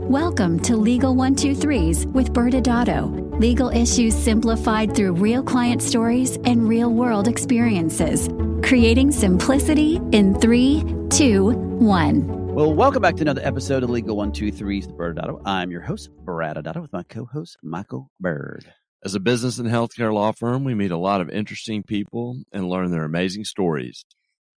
Welcome to Legal 123s with ByrdAdatto. Legal issues simplified through real client stories and real-world experiences. Creating simplicity in 3, 2, 1. Well, welcome back to another episode of Legal 123s with ByrdAdatto. I'm your host, ByrdAdatto, with my co-host, Michael Byrd. As a business and healthcare law firm, we meet a lot of interesting people and learn their amazing stories.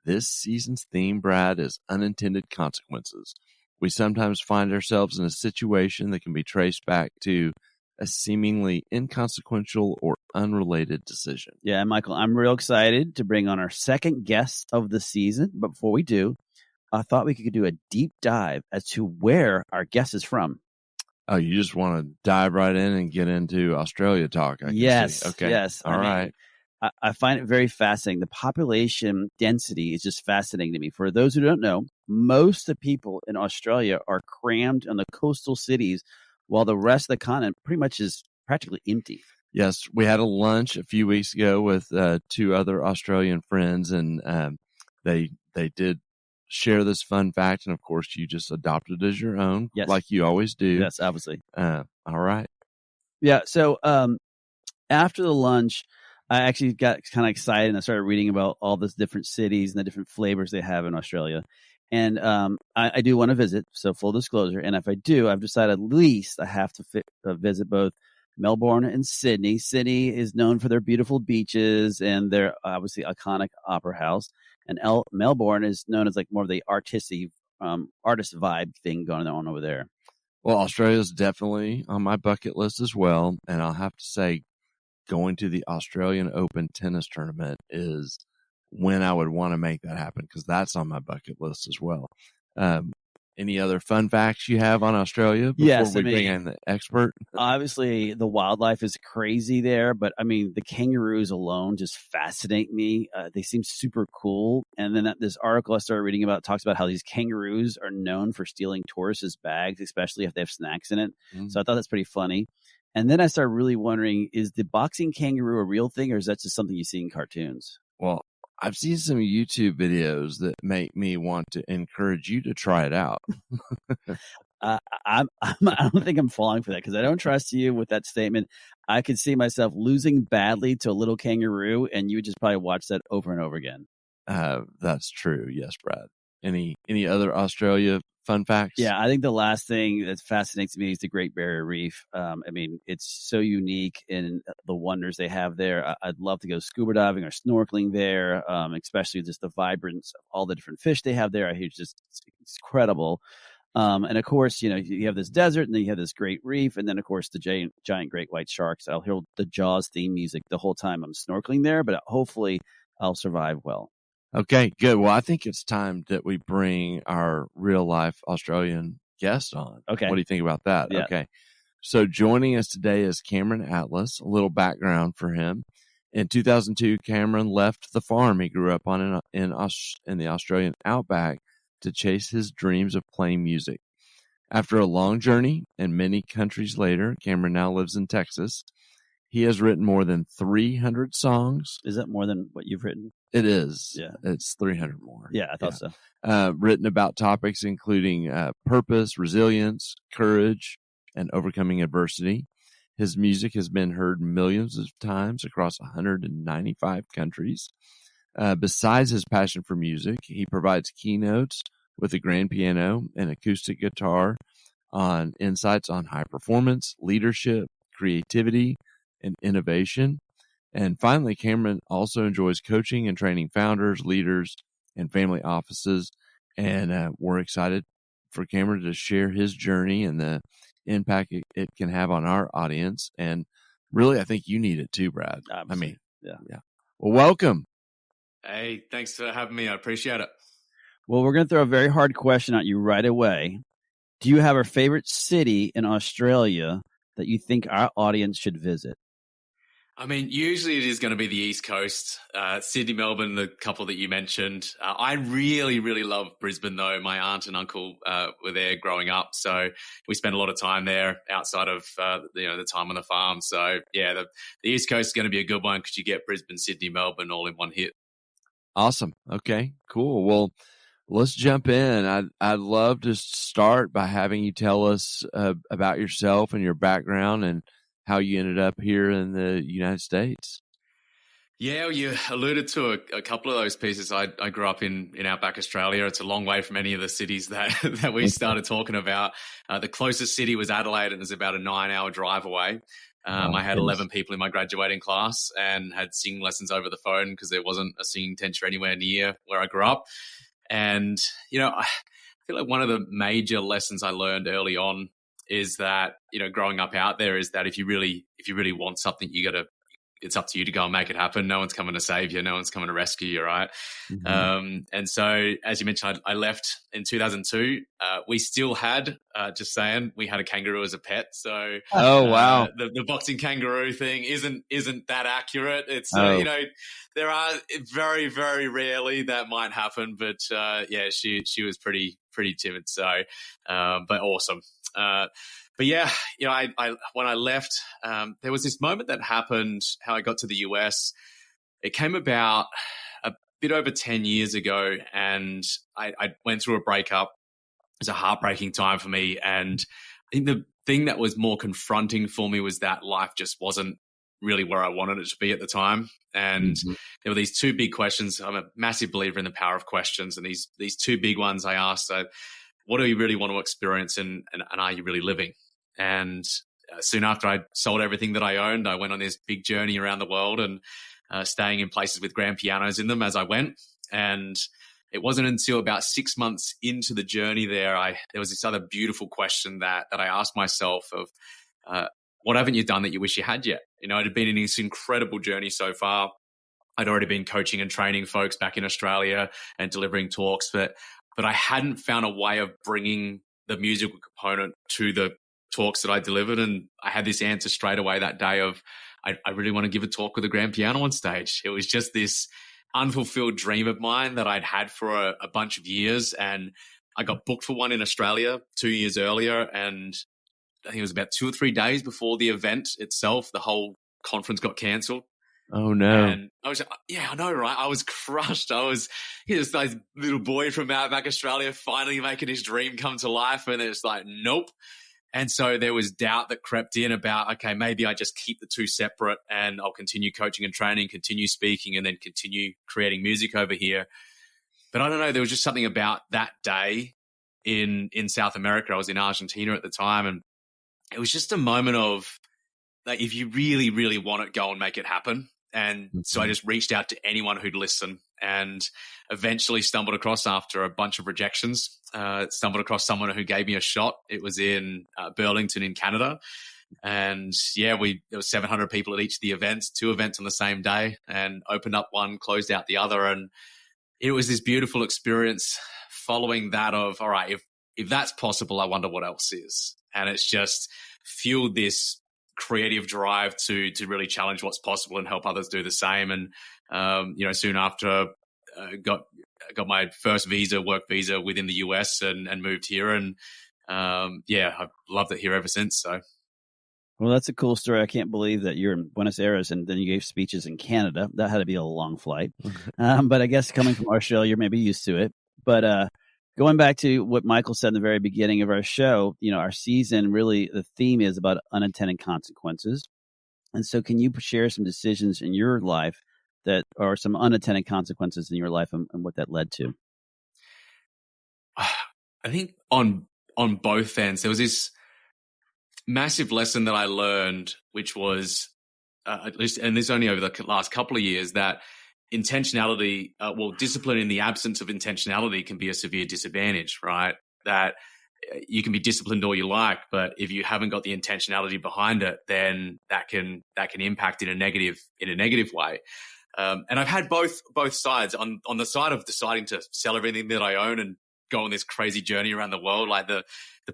This season's theme, Brad, is unintended consequences. We sometimes find ourselves in a situation that can be traced back to a seemingly inconsequential or unrelated decision. Yeah, Michael, I'm real excited to bring on our second guest of the season. But before we do, I thought we could do a deep dive as to where our guest is from. Oh, you just want to dive right in and get into Australia talk? Yes. Okay. Yes. All right. I find it very fascinating. The population density is just fascinating to me. For those who don't know, most of the people in Australia are crammed in the coastal cities, while the rest of the continent pretty much is practically empty. Yes, we had a lunch a few weeks ago with two other Australian friends, and they did share this fun fact, and of course, you just adopted it as your own, yes, like you always do. Yes, obviously. All right. Yeah. So after the lunch, I actually got kind of excited and I started reading about all the different cities and the different flavors they have in Australia. And I do want to visit, so full disclosure. And if I do, I've decided at least I have to visit both Melbourne and Sydney. Sydney is known for their beautiful beaches and their obviously iconic opera house. And Melbourne is known as like more of the artist vibe thing going on over there. Well, Australia is definitely on my bucket list as well. And I'll have to say, going to the Australian Open tennis tournament is when I would want to make that happen, because that's on my bucket list as well. Any other fun facts you have on Australia before we bring in the expert? Obviously, the wildlife is crazy there, but I mean, the kangaroos alone just fascinate me. They seem super cool. And then this article I started reading about talks about how these kangaroos are known for stealing tourists' bags, especially if they have snacks in it. Mm. So I thought that's pretty funny. And then I started really wondering, is the boxing kangaroo a real thing, or is that just something you see in cartoons? Well, I've seen some YouTube videos that make me want to encourage you to try it out. I don't think I'm falling for that, because I don't trust you with that statement. I could see myself losing badly to a little kangaroo, and you would just probably watch that over and over again. That's true. Yes, Brad. Any other Australia fun facts? Yeah, I think the last thing that fascinates me is the Great Barrier Reef. I mean, it's so unique in the wonders they have there. I'd love to go scuba diving or snorkeling there, especially just the vibrance of all the different fish they have there. I hear it's incredible. And of course, you have this desert, and then you have this great reef, and then of course the giant great white sharks. I'll hear the Jaws theme music the whole time I'm snorkeling there, but hopefully I'll survive well. Okay, good. Well, I think it's time that we bring our real-life Australian guest on. Okay. What do you think about that? Yeah. Okay. So joining us today is Cameron Atlas. A little background for him. In 2002, Cameron left the farm he grew up on in the Australian outback to chase his dreams of playing music. After a long journey and many countries later, Cameron now lives in Texas. He has written more than 300 songs. Is that more than what you've written? It is. Yeah. It's 300 more. Yeah, I thought so. Written about topics including purpose, resilience, courage, and overcoming adversity. His music has been heard millions of times across 195 countries. Besides his passion for music, he provides keynotes with a grand piano and acoustic guitar on insights on high performance, leadership, creativity, and innovation. And finally, Cameron also enjoys coaching and training founders, leaders, and family offices. And we're excited for Cameron to share his journey and the impact it can have on our audience. And really, I think you need it too, Brad. Absolutely. Yeah. Well, welcome. Hey, thanks for having me. I appreciate it. Well, we're going to throw a very hard question at you right away. Do you have a favorite city in Australia that you think our audience should visit? I mean, usually it is going to be the East Coast, Sydney, Melbourne, the couple that you mentioned. I really, really love Brisbane, though. My aunt and uncle were there growing up, so we spent a lot of time there outside of the time on the farm. So, yeah, the East Coast is going to be a good one because you get Brisbane, Sydney, Melbourne all in one hit. Awesome. Okay, cool. Well, Let's jump in. I'd love to start by having you tell us about yourself and your background and how you ended up here in the United States. Yeah, well, you alluded to a couple of those pieces. I grew up in outback Australia. It's a long way from any of the cities that we started talking about. The closest city was Adelaide, and it was about a 9-hour drive away. I had 11 people in my graduating class and had singing lessons over the phone because there wasn't a singing teacher anywhere near where I grew up. And, I feel like one of the major lessons I learned early on is that, growing up out there is that if you really want something, it's up to you to go and make it happen. No one's coming to save you. No one's coming to rescue you, right? Mm-hmm. And so, as you mentioned, I left in 2002. We still had, just saying, we had a kangaroo as a pet. So, oh wow, the boxing kangaroo thing isn't that accurate. It's there are very, very rarely that might happen, but yeah, she was pretty timid. So, but awesome. But yeah, I when I left, there was this moment that happened, how I got to the US. It came about a bit over 10 years ago, and I went through a breakup. It was a heartbreaking time for me. And I think the thing that was more confronting for me was that life just wasn't really where I wanted it to be at the time. And there were these two big questions. I'm a massive believer in the power of questions. And these two big ones I asked, what do you really want to experience, and are you really living? And soon after I sold everything that I owned, I went on this big journey around the world and staying in places with grand pianos in them as I went. And it wasn't until about 6 months into the journey there was this other beautiful question that I asked myself of, what haven't you done that you wish you had yet? It had been in this incredible journey so far. I'd already been coaching and training folks back in Australia and delivering talks, but I hadn't found a way of bringing the musical component to the talks that I delivered. And I had this answer straight away that day of, I really want to give a talk with a grand piano on stage. It was just this unfulfilled dream of mine that I'd had for a bunch of years. And I got booked for one in Australia 2 years earlier. And I think it was about 2 or 3 days before the event itself, the whole conference got cancelled. Oh no. And I was, I know, right? I was crushed. I was, this little boy from outback Australia finally making his dream come to life. And it's like, nope. And so there was doubt that crept in about, okay, maybe I just keep the two separate and I'll continue coaching and training, continue speaking, and then continue creating music over here. But I don't know, there was just something about that day in South America. I was in Argentina at the time, and it was just a moment of, like, if you really, really want it, go and make it happen. And so I just reached out to anyone who'd listen, and eventually stumbled across, after a bunch of rejections, stumbled across someone who gave me a shot. It was in Burlington in Canada. And yeah, there was 700 people at each of the events, 2 events on the same day, and opened up one, closed out the other. And it was this beautiful experience following that of, all right, if that's possible, I wonder what else is. And it's just fueled this creative drive to really challenge what's possible and help others do the same. And soon after, got my first work visa within the US, and moved here. And I've loved it here ever since. So. Well, that's a cool story. I can't believe that you're in Buenos Aires and then you gave speeches in Canada. That had to be a long flight. But I guess coming from Australia, you're maybe used to it. But going back to what Michael said in the very beginning of our show, our season, really the theme is about unintended consequences. And so can you share some decisions in your life that are some unintended consequences in your life, and what that led to? I think on both ends, there was this massive lesson that I learned, which was, at least, and this only over the last couple of years, that intentionality, discipline in the absence of intentionality can be a severe disadvantage, right? That you can be disciplined all you like, but if you haven't got the intentionality behind it, then that can impact in a negative way. And I've had both sides. On the side of deciding to sell everything that I own and go on this crazy journey around the world, like the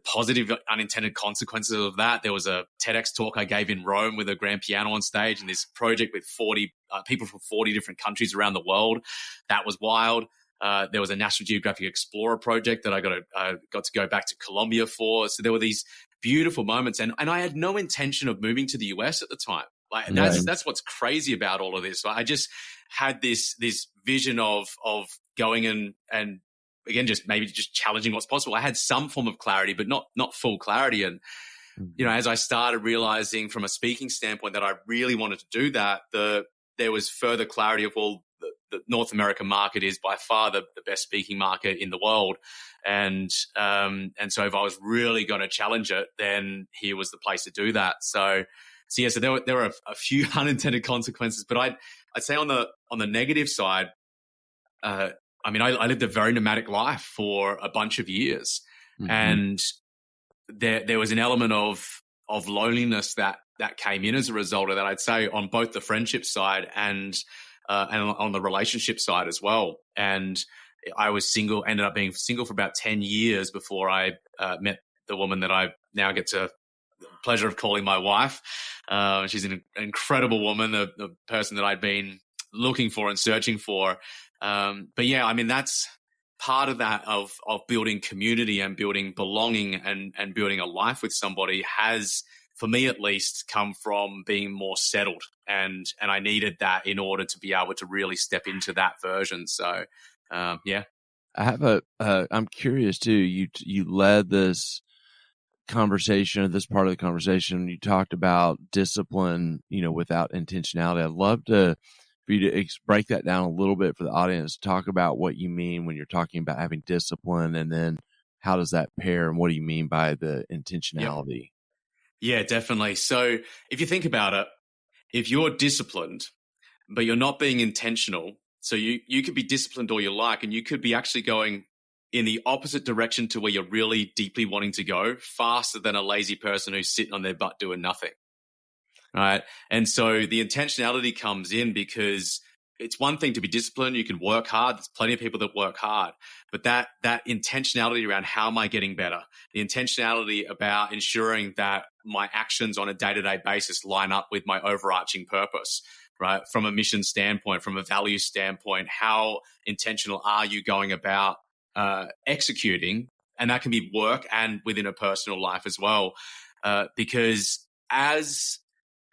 positive unintended consequences of that. There was a TEDx talk I gave in Rome with a grand piano on stage, and this project with 40 people from 40 different countries around the world. That was wild. There was a National Geographic Explorer project that I got to go back to Colombia for. So there were these beautiful moments, and I had no intention of moving to the US at the time. Like that's what's crazy about all of this. I just had this vision of going and again, just challenging what's possible. I had some form of clarity, but not full clarity. And, as I started realizing from a speaking standpoint that I really wanted to do that, there was further clarity of, well, the North American market is by far the best speaking market in the world. And so if I was really going to challenge it, then here was the place to do that. So there were a few unintended consequences, but I'd say on the negative side, I lived a very nomadic life for a bunch of years, and there was an element of loneliness that came in as a result of that. I'd say on both the friendship side and on the relationship side as well. And I was single, ended up being single for about 10 years before I met the woman that I now get the pleasure of calling my wife. She's an incredible woman, the person that I'd been looking for and searching for. But yeah, that's part of that of building community and building belonging and building a life with somebody has, for me at least, come from being more settled. And I needed that in order to be able to really step into that version. So, yeah. I have I'm curious too. You led this conversation, this part of the conversation. You talked about discipline, without intentionality. I'd love for you to break that down a little bit for the audience. Talk about what you mean when you're talking about having discipline, and then how does that pair, and what do you mean by the intentionality? Yeah, definitely. So if you think about it, if you're disciplined, but you're not being intentional, so you could be disciplined all you like, and you could be actually going in the opposite direction to where you're really deeply wanting to go, faster than a lazy person who's sitting on their butt doing nothing. Right. And so the intentionality comes in because it's one thing to be disciplined. You can work hard. There's plenty of people that work hard, but that intentionality around how am I getting better? The intentionality about ensuring that my actions on a day-to-day basis line up with my overarching purpose, right? From a mission standpoint, from a value standpoint, how intentional are you going about executing? And that can be work and within a personal life as well. Because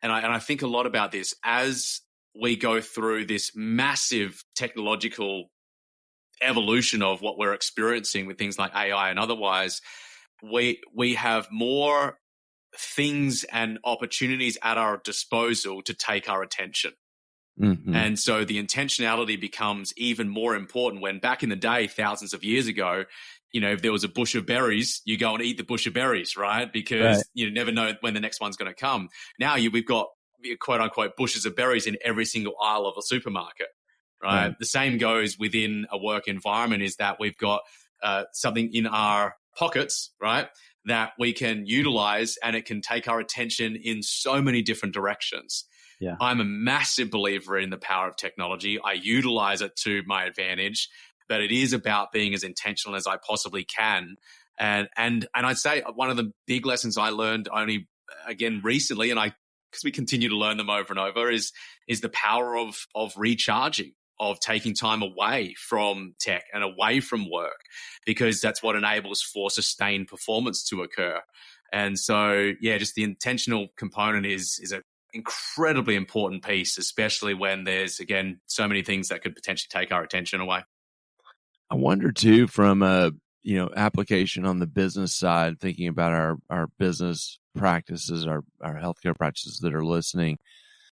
and I think a lot about this, as we go through this massive technological evolution of what we're experiencing with things like AI and otherwise, we have more things and opportunities at our disposal to take our attention. And so the intentionality becomes even more important when back in the day, thousands of years ago, if there was a bush of berries, you go and eat the bush of berries, right? Because you never know when the next one's going to come. Now we've got quote unquote bushes of berries in every single aisle of a supermarket, right? The same goes within a work environment, is that we've got something in our pockets, right, that we can utilize, and it can take our attention in so many different directions. Yeah. I'm a massive believer in the power of technology. I utilize it to my advantage, but it is about being as intentional as I possibly can. And I'd say one of the big lessons I learned only again recently, and because we continue to learn them over and over, is the power of recharging, of taking time away from tech and away from work, because that's what enables for sustained performance to occur. And so, yeah, just the intentional component is a incredibly important piece, especially when there's, again, so many things that could potentially take our attention away. I wonder too, from a application on the business side, thinking about our business practices, our healthcare practices that are listening,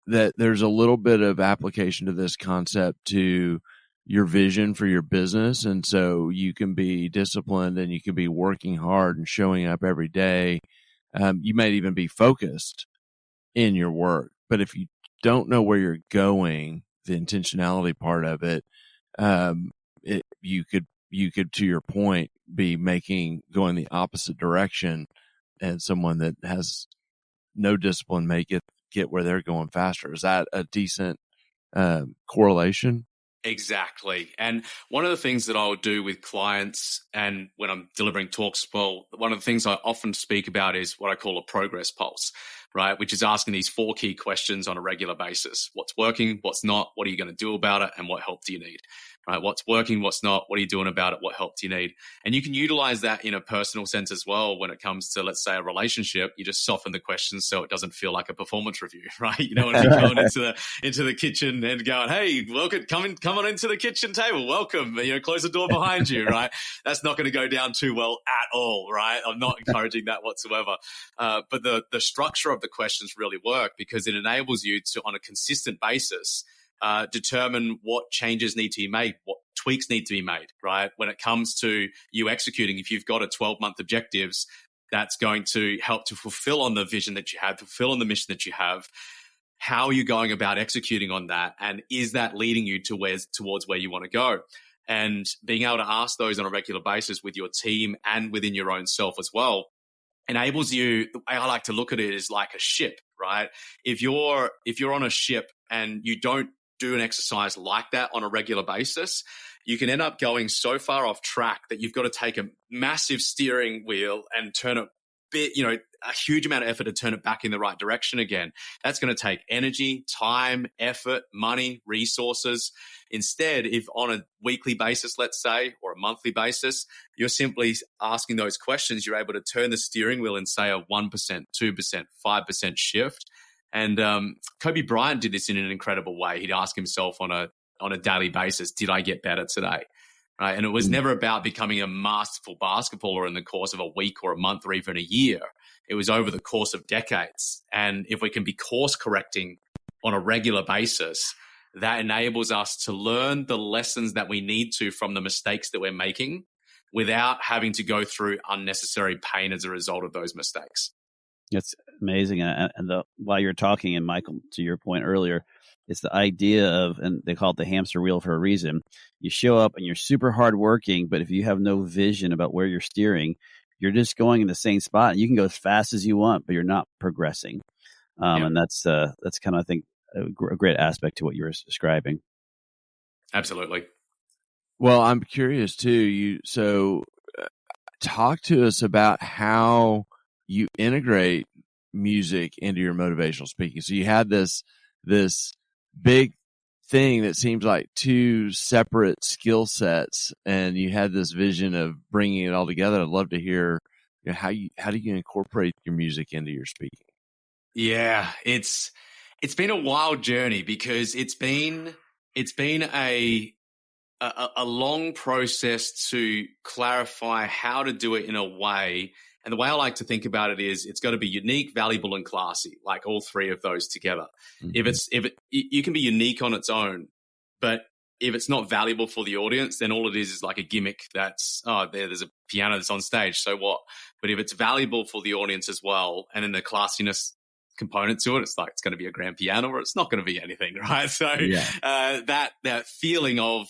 that there's a little bit of application to this concept to your vision for your business. And so you can be disciplined and you can be working hard and showing up every day. You might even be focused in your work, but if you don't know where you're going, the intentionality part of it, you could, to your point, be going the opposite direction, and someone that has no discipline may get where they're going faster. Is that a decent correlation? Exactly. And one of the things that I'll do with clients, and when I'm delivering talks as well, one of the things I often speak about is what I call a progress pulse. right? Which is asking these 4 key questions on a regular basis. What's working? What's not? What are you going to do about it? And what help do you need? Right? What's working? What's not? What are you doing about it? What help do you need? And you can utilize that in a personal sense as well. When it comes to, let's say, a relationship, you just soften the questions so it doesn't feel like a performance review, right? You don't want to be going into the kitchen and going, "Hey, welcome, come on into the kitchen table. Welcome." Close the door behind you, right? That's not going to go down too well at all, right? I'm not encouraging that whatsoever. But the structure of the questions really work because it enables you to, on a consistent basis, determine what changes need to be made, what tweaks need to be made, right? When it comes to you executing, if you've got a 12-month objectives, that's going to help to fulfill on the vision that you have, fulfill on the mission that you have. How are you going about executing on that? And is that leading you towards where you want to go? And being able to ask those on a regular basis with your team and within your own self as well enables you. The way I like to look at it is like a ship, right? If you're on a ship and you don't do an exercise like that on a regular basis, you can end up going so far off track that you've got to take a massive steering wheel and turn it a huge amount of effort to turn it back in the right direction again. That's going to take energy, time, effort, money, resources. Instead, if on a weekly basis, let's say, or a monthly basis, you're simply asking those questions, you're able to turn the steering wheel and say a 1%, 2%, 5% shift. And Kobe Bryant did this in an incredible way. He'd ask himself on a daily basis, did I get better today? Right. And it was never about becoming a masterful basketballer in the course of a week or a month or even a year. It was over the course of decades. And if we can be course correcting on a regular basis, that enables us to learn the lessons that we need to from the mistakes that we're making without having to go through unnecessary pain as a result of those mistakes. That's amazing. While you're talking, and Michael, to your point earlier, it's the idea of, and they call it the hamster wheel for a reason. You show up and you're super hardworking, but if you have no vision about where you're steering, you're just going in the same spot. And you can go as fast as you want, but you're not progressing. And that's kind of, I think, a great aspect to what you're describing. Absolutely. Well, I'm curious too. Talk to us about how you integrate music into your motivational speaking. So you had this big thing that seems like 2 separate skill sets, and you had this vision of bringing it all together. I'd love to hear how do you incorporate your music into your speaking? Yeah, it's been a wild journey because it's been a long process to clarify how to do it in a way. And the way I like to think about it is it's got to be unique, valuable, and classy, like all 3 of those together. Mm-hmm. You can be unique on its own, but if it's not valuable for the audience, then all it is like a gimmick that's, there's a piano that's on stage, so what? But if it's valuable for the audience as well, and then the classiness component to it, it's like it's going to be a grand piano or it's not going to be anything, right? So that feeling of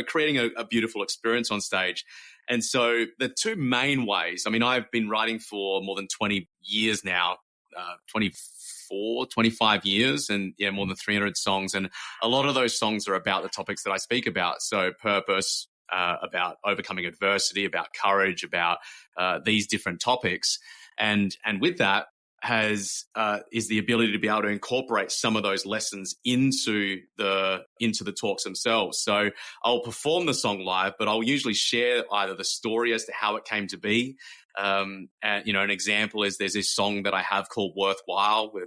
creating a beautiful experience on stage. And so the 2 main ways, I mean, I've been writing for more than 20 years now, 25 years, and more than 300 songs. And a lot of those songs are about the topics that I speak about. So purpose, about overcoming adversity, about courage, about these different topics. And with that is the ability to be able to incorporate some of those lessons into the talks themselves. So I'll perform the song live, but I'll usually share either the story as to how it came to be. And an example is there's this song that I have called Worthwhile. We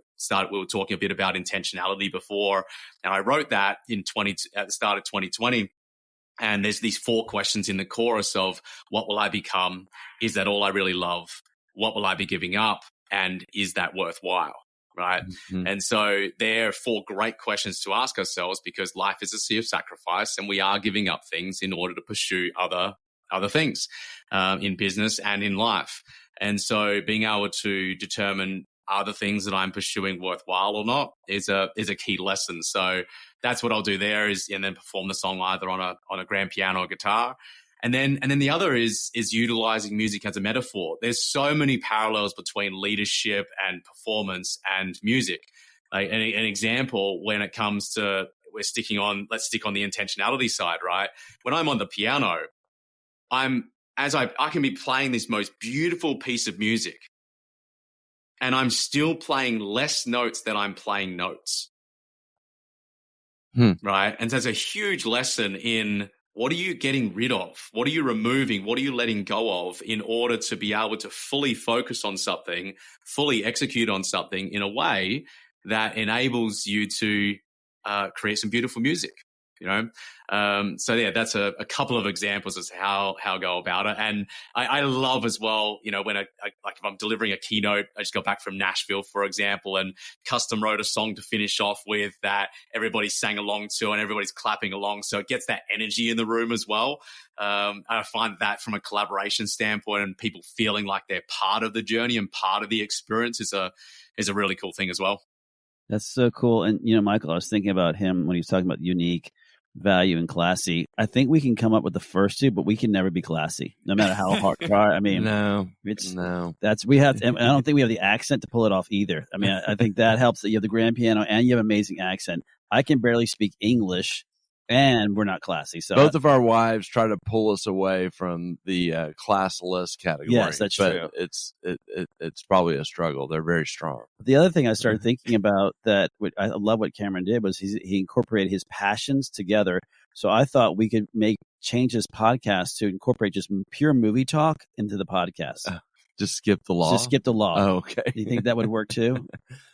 were talking a bit about intentionality before, and I wrote that at the start of 2020. And there's these 4 questions in the chorus of what will I become? Is that all I really love? What will I be giving up? And is that worthwhile, right? Mm-hmm. And so there are 4 great questions to ask ourselves, because life is a sea of sacrifice, and we are giving up things in order to pursue other things in business and in life. And so being able to determine, are the things that I'm pursuing worthwhile or not, is a key lesson. So that's what I'll do there, and then perform the song either on a grand piano or guitar. And then the other is utilizing music as a metaphor. There's so many parallels between leadership and performance and music. Like an example, when it comes to, let's stick on the intentionality side, right? When I'm on the piano, I can be playing this most beautiful piece of music, and I'm still playing less notes than I'm playing notes. Right. And so there's a huge lesson in what are you getting rid of? What are you removing? What are you letting go of in order to be able to fully focus on something, fully execute on something in a way that enables you to create some beautiful music, you know? So yeah, that's a couple of examples as to how I go about it. And I love as well, you know, when like if I'm delivering a keynote, I just got back from Nashville, for example, and custom wrote a song to finish off with that everybody sang along to and everybody's clapping along. So it gets that energy in the room as well. I find that from a collaboration standpoint and people feeling like they're part of the journey and part of the experience is a really cool thing as well. That's so cool. And, you know, Michael, I was thinking about him when he was talking about unique, value, and classy. I think we can come up with the first two, but we can never be classy, no matter how hard try. I mean, we have to, and I don't think we have the accent to pull it off either. I mean, I think that helps that you have the grand piano and you have an amazing accent. I can barely speak English and we're not classy. So both of our wives try to pull us away from the classless category. Yes, that's true. It's probably a struggle. They're very strong. The other thing I started thinking about that I love what Cameron did was he incorporated his passions together. So I thought we could change this podcast to incorporate just pure movie talk into the podcast. Just skip the law? Just skip the law. Oh, okay. Do you think that would work too?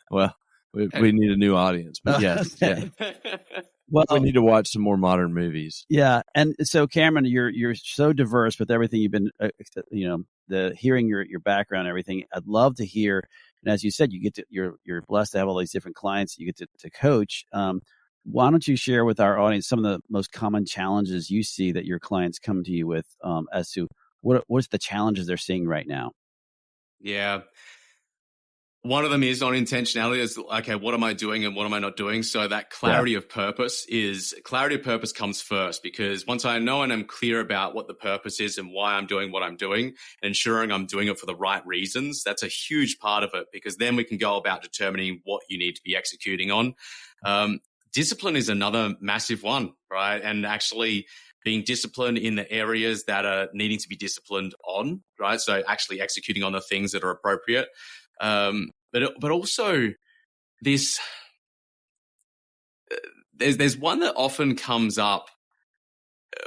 Well, we need a new audience, but yes. Okay. Yeah. Well, we need to watch some more modern movies. Yeah, and so Cameron, you're so diverse with everything you've been, hearing your background, and everything. I'd love to hear, and as you said, you're blessed to have all these different clients you get to coach. Why don't you share with our audience some of the most common challenges you see that your clients come to you with, as to what's the challenges they're seeing right now? Yeah. One of them is on intentionality. Is okay, what am I doing and what am I not doing? So that clarity of purpose comes first, because once I know and I'm clear about what the purpose is and why I'm doing what I'm doing and ensuring I'm doing it for the right reasons, that's a huge part of it, because then we can go about determining what you need to be executing on. Discipline is another massive one, right? And actually being disciplined in the areas that are needing to be disciplined on, right? So actually executing on the things that are appropriate. But also this, there's one that often comes up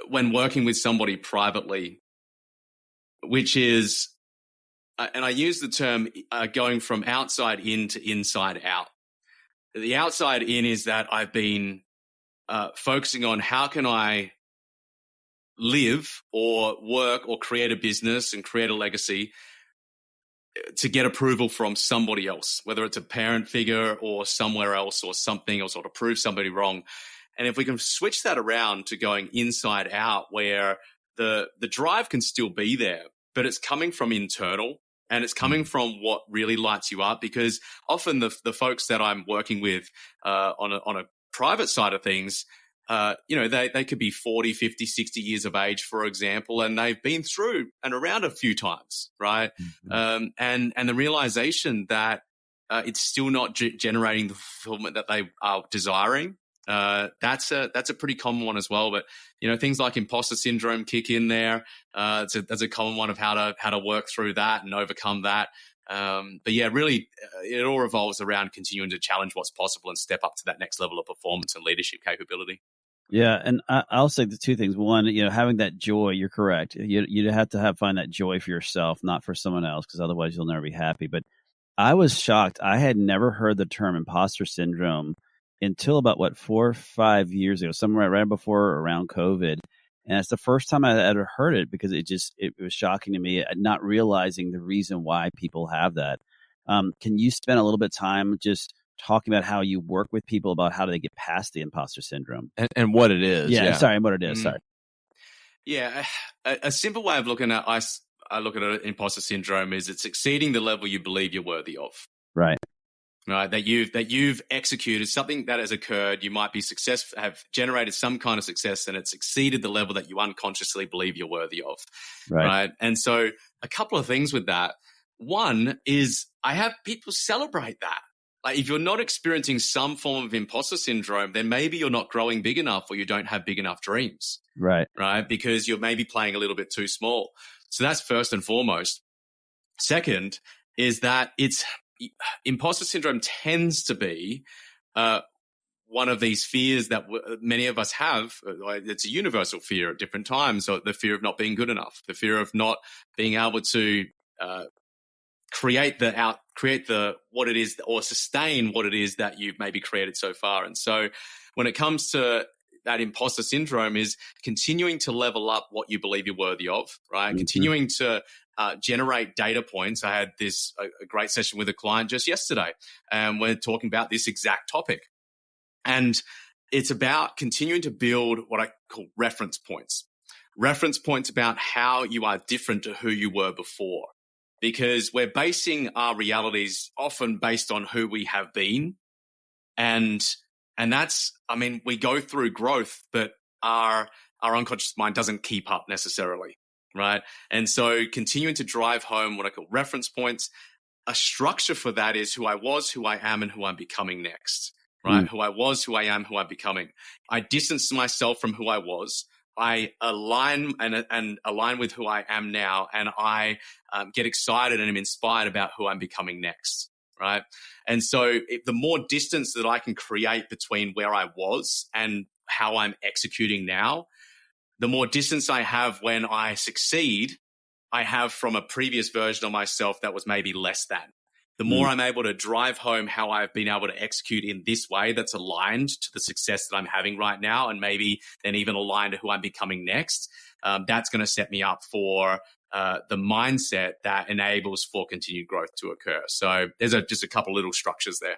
when working with somebody privately, which is, and I use the term going from outside in to inside out. The outside in is that I've been focusing on how can I live or work or create a business and create a legacy to get approval from somebody else, whether it's a parent figure or somewhere else or something else, or to prove somebody wrong. And if we can switch that around to going inside out, where the drive can still be there, but it's coming from internal and it's coming from what really lights you up, because often the folks that I'm working with on a private side of things, they could be 40, 50, 60 years of age, for example, and they've been through and around a few times, right? Mm-hmm. And the realization that it's still not generating the fulfillment that they are desiring. That's a pretty common one as well. But things like imposter syndrome kick in there. That's a common one of how to work through that and overcome that. But yeah, really, it all revolves around continuing to challenge what's possible and step up to that next level of performance and leadership capability. Yeah, and I'll say the two things. One, having that joy. You're correct. You have to find that joy for yourself, not for someone else, because otherwise you'll never be happy. But I was shocked. I had never heard the term imposter syndrome until about 4 or 5 years ago, somewhere right before or around COVID. And it's the first time I ever heard it, because it was shocking to me, not realizing the reason why people have that. Can you spend a little bit of time just talking about how you work with people about how do they get past the imposter syndrome and what it is? Yeah. Sorry, what it is. Sorry. Yeah, a simple way of looking at I look at imposter syndrome is it's exceeding the level you believe you're worthy of. Right. Right, that you've executed something that has occurred. You might be have generated some kind of success, and it's exceeded the level that you unconsciously believe you're worthy of. Right. And so a couple of things with that. One is I have people celebrate that. Like, if you're not experiencing some form of imposter syndrome, then maybe you're not growing big enough, or you don't have big enough dreams. Right. Because you're maybe playing a little bit too small. So that's first and foremost. Second is that it's imposter syndrome tends to be one of these fears that many of us have. It's a universal fear at different times. So the fear of not being good enough, the fear of not being able to create what it is, or sustain what it is that you've maybe created so far. And so when it comes to that imposter syndrome, is continuing to level up what you believe you're worthy of, right? Mm-hmm. Continuing to generate data points. I had a great session with a client just yesterday, and we're talking about this exact topic. And it's about continuing to build what I call reference points. Reference points about how you are different to who you were before. Because we're basing our realities often based on who we have been. And that's, we go through growth, but our unconscious mind doesn't keep up necessarily, right? And so continuing to drive home what I call reference points, a structure for that is who I was, who I am, and who I'm becoming next. Right? Who I was, who I am, who I'm becoming. I distance myself from who I was. I align and align with who I am now, and I get excited and am inspired about who I'm becoming next. Right? And so the more distance that I can create between where I was and how I'm executing now, the more distance I have when I succeed, I have from a previous version of myself that was maybe less than. The more I'm able to drive home how I've been able to execute in this way that's aligned to the success that I'm having right now, and maybe then even aligned to who I'm becoming next, that's going to set me up for the mindset that enables for continued growth to occur. So there's just a couple little structures there.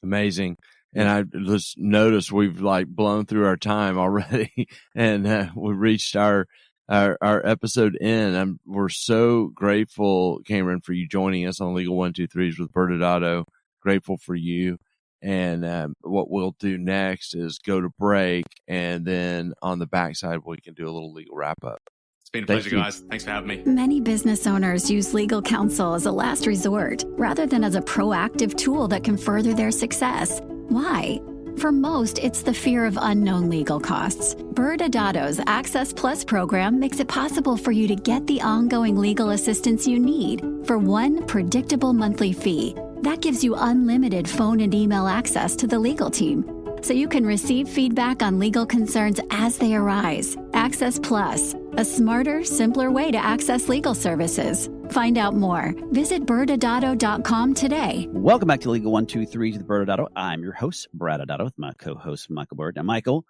Amazing. And I just noticed we've blown through our time already, and we reached our episode end. We're so grateful, Cameron, for you joining us on Legal 123s with ByrdAdatto. Grateful for you. And what we'll do next is go to break, and then on the backside, we can do a little legal wrap up. It's been a pleasure, guys. Thanks for having me. Many business owners use legal counsel as a last resort rather than as a proactive tool that can further their success. Why? For most, it's the fear of unknown legal costs. ByrdAdatto's Access Plus program makes it possible for you to get the ongoing legal assistance you need for one predictable monthly fee. That gives you unlimited phone and email access to the legal team, so you can receive feedback on legal concerns as they arise. Access Plus, a smarter, simpler way to access legal services. Find out more. Visit ByrdAdatto.com today. Welcome back to Legal 123 with ByrdAdatto. I'm your host, ByrdAdatto, with my co-host, Michael Byrd. Now, Michael,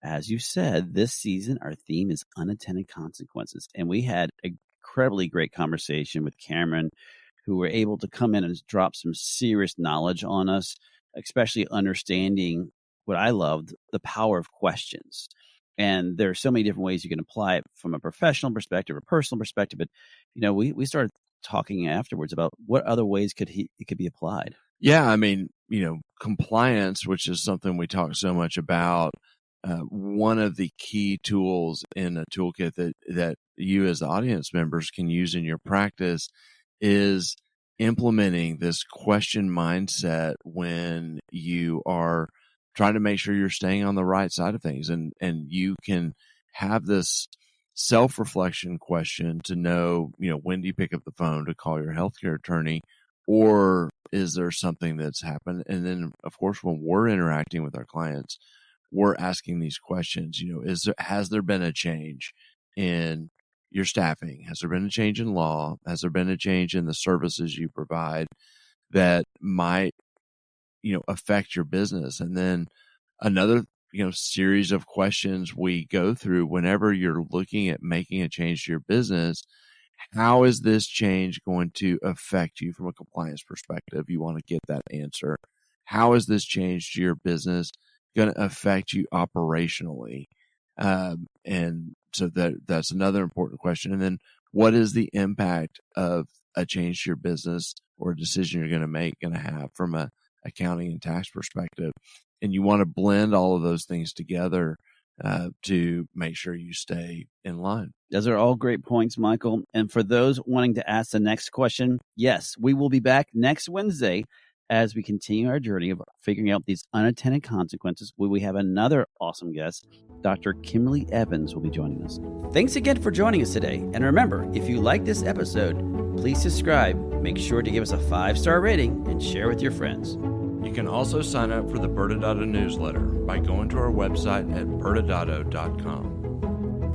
as you said, this season our theme is unintended consequences. And we had an incredibly great conversation with Cameron, who were able to come in and drop some serious knowledge on us, especially understanding what I loved, the power of questions. And there are so many different ways you can apply it from a professional perspective or personal perspective. But, we started talking afterwards about what other ways it could be applied. Yeah. Compliance, which is something we talk so much about. One of the key tools in a toolkit that you as audience members can use in your practice is implementing this question mindset when you are trying to make sure you're staying on the right side of things. And you can have this self-reflection question to know, when do you pick up the phone to call your healthcare attorney, or is there something that's happened? And then, of course, when we're interacting with our clients, we're asking these questions, has there been a change in your staffing? Has there been a change in law? Has there been a change in the services you provide that might, affect your business? And then another, series of questions we go through whenever you're looking at making a change to your business. How is this change going to affect you from a compliance perspective? You want to get that answer. How is this change to your business going to affect you operationally? And so that's another important question. And then what is the impact of a change to your business or a decision you're going to make going to have from a accounting and tax perspective? And you want to blend all of those things together to make sure you stay in line. Those are all great points, Michael. And for those wanting to ask the next question, yes, we will be back next Wednesday as we continue our journey of figuring out these unintended consequences, we have another awesome guest. Dr. Kimberly Evans will be joining us. Thanks again for joining us today. And remember, if you like this episode, please subscribe, make sure to give us a 5-star rating, and share with your friends. You can also sign up for the ByrdAdatto newsletter by going to our website at ByrdAdatto.com.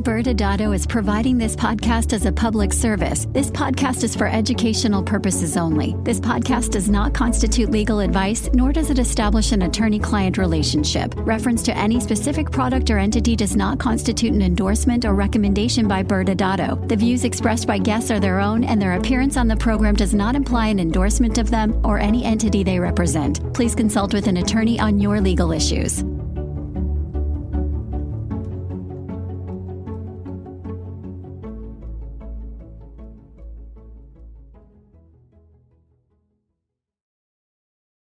ByrdAdatto is providing this podcast as a public service. This podcast is for educational purposes only. This podcast does not constitute legal advice, nor does it establish an attorney-client relationship. Reference to any specific product or entity does not constitute an endorsement or recommendation by ByrdAdatto. The views expressed by guests are their own, and their appearance on the program does not imply an endorsement of them or any entity they represent. Please consult with an attorney on your legal issues.